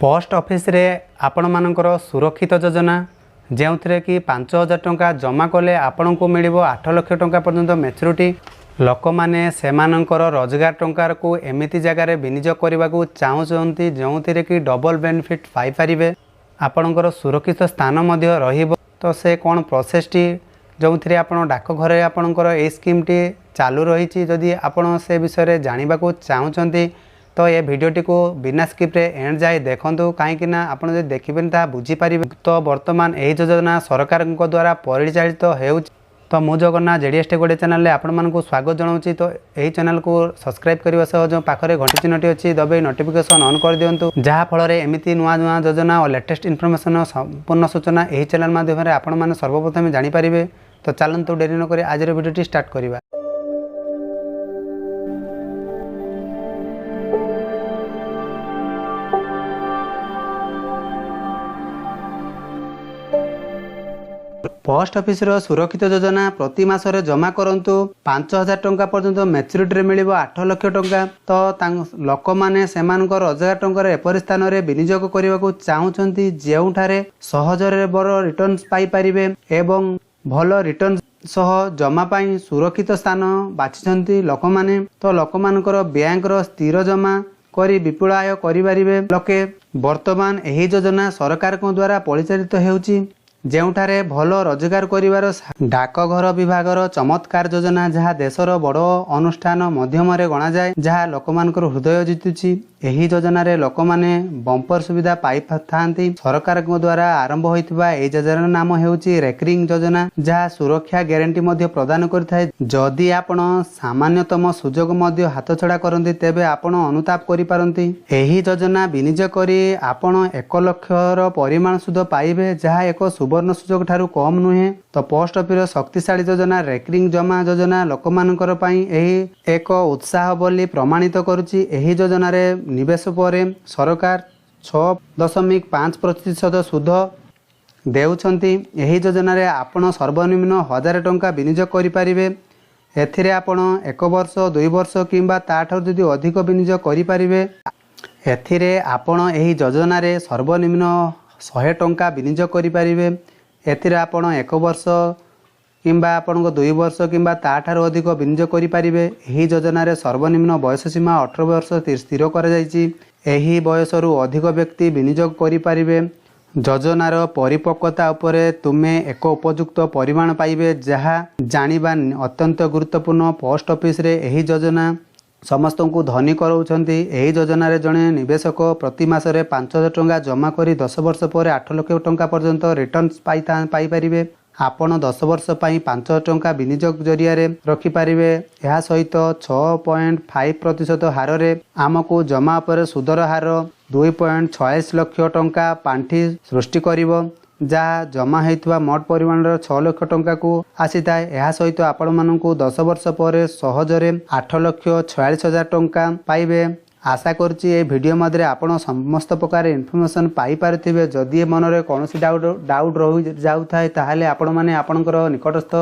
Post office रे आपण मानकर सुरक्षित योजना जो कि 5000 टंका जमा कले आपण को मिल 8 लाख टंका पर्यंत मैच्योरिटी लोक मैंने से रोजगार टंकार को एमती जगार विनियोग करने को चाहते जो थे कि डबल बेनिफिट पाइपर आपणकर सुरक्षित स्थान तो से कौन प्रोसेस टी जो थे आप डाकघर आपणकर ये स्कीम टी चालू रही जदि आपण से विषय जानवा चाहते तो ये भिडटी को बिना स्किप्रे एंड जाए देखूँ कहीं आप देखिए ता बुझीपारे। तो बर्तमान यही योजना सरकार द्वारा परिचालित हो तो मु जगन्नाथ जेडीएस टे गोटे चैनल आपण को स्वागत जनाऊँ। तो यही चैनल को सब्सक्राइब करने सह जो पाखे घंटी चिन्हटी अच्छी दबाई नोटिफिकेशन ऑन कर दिंतु जहाँफल एमती नुआ नुआ योजना और लेटेस्ट इनफॉरमेशन संपूर्ण सूचना यही चैनल माध्यम आपण मैंने सर्वप्रथम जानीपारे। तो चलतु डेरी नक आज भिडियोटी स्टार्ट करवा। पोस्ट ऑफिस रो सुरक्षित योजना प्रति मासरे जमा करंतु 5000 टंका पर्यंत मैच्योरिटी मिल 8 लाख टंका। तो लोक मैंने से रोजगार टंकार एपरी स्थान में विनियोग करने को चाहते जोठारे सहजरे बड़ रिटर्न पाइपर एवं भल रिटर्न सह जमा पाई सुरक्षित स्थान बाछिଛନ୍ତି लोक मैंने। तो लोक मानकर बैंक रो स्थिर जमा करी विपुल आय करिपारिबे लोके। वर्तमान यही योजना सरकार द्वारा परिचालित होउची जोठारे भल रोजगार करिवार डाकघर विभाग चमत्कार योजना जहाँ देशर बड़ अनुष्ठान मध्यम गणा जाए जहाँ लोक मानकर हृदय जितुची। यही योजना रे लोक माने बंपर सुविधा पाई थांती। सरकार द्वारा आरंभ होइतिबा एई योजना नाम हेउची रेकरिंग योजना जहाँ सुरक्षा ग्यारंटी मध्य प्रदान करथाय। जदि आपण सामान्यतम सुजोग मध्य हाथ छड़ा करंती तेबे आपण अनुताप करि पारंती। एही योजना विनियोग करी आपण 1 लाख रो परिमाण सुध पाइबे जहाँ एक सुवर्ण सुजोग ठारू कम नुहे। तो पोस्ट ऑफिस शक्तिशाली योजना रेकरिंग जमा योजना लोक मानकर पई एही एक उत्साह बोली प्रमाणित करुची। एही योजना रे निवेश पर सरकार 6.5% सुध देउछंती। एही योजना रे आपण सर्वनिम्न 1000 टंका विनियोग करि पारिबे। एथिरे आपण 1 वर्ष 2 वर्ष किंबा ताठार जदि अधिक विनियोग करि पारिबे। एथिरे आपण एही योजना रे सर्वनिम्न 100 टंका विनियोग करि पारिबे। एथिरे आपण 1 वर्ष किंबा आपण 2 वर्ष किंबा ताठार अधिक विनियोग करि पारिबे। एही योजना रे सर्वनिम्न वयस सीमा 18 वर्ष स्थिर कर जायछि। एही वयसरु अधिक व्यक्ति विनियोग करि पारिबे। योजनार परिपक्वता उपरे तुमे एक उपयुक्त परिमाण पाइबे जहाँ जानिबा अत्यंत गुरुत्वपूर्ण। पोस्ट ऑफिस रे एही योजना समस्त को धनी कराउछंती। एही योजना रे जणे निवेशक प्रति मासरे 5000 टंका जमा करी 10 वर्ष पर 8 लाख टंका पर्यंत रिटर्न पाई परिबे। आपण 10 वर्ष पई 5000 टंका विनियोग जरिया रे रखि पारिबे। एहा सहित 6.5% हार रे आमको जमा पर सुदर हार 2.46 लाख टंका पांठी सृष्टि करिवो जहाँ जमा होता मोट परिमाण 6 लाख टंका को आसी थाए। यह सहित आपण मानू 10 वर्ष पर सहजरे 8,46,000 टंका पाइबे। आशा करुच्ची ये वीडियो मध्य आपण समस्त प्रकार इनफॉरमेशन पाई पारे। जदि मनरे कौन डाउट रही जाऊ थाए ताहले आपण माने आपणकर निकटस्थ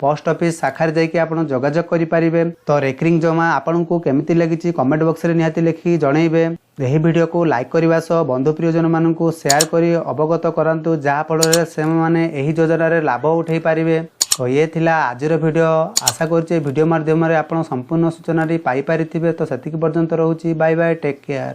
पोस्ट ऑफिस शाखा जाकि आप जोगाजोग करें। तो रेकरिंग जमा आपन को केमिति लगी कमेंट बॉक्स रे निहाती लिखि जनइबे। यही वीडियो को लाइक करने सह बंधु प्रियजन मान शेयर कर अवगत करातु जहाँफल से मैंने यही योजना रे लाभ उठे पारे। तो ये थिला आजर वीडियो। आशा करुच्चे वीडियो माध्यम आप संपूर्ण सूचना पाई पारिथिबे। तो सेतिक पर्यंत रहूची। Bye bye, take care.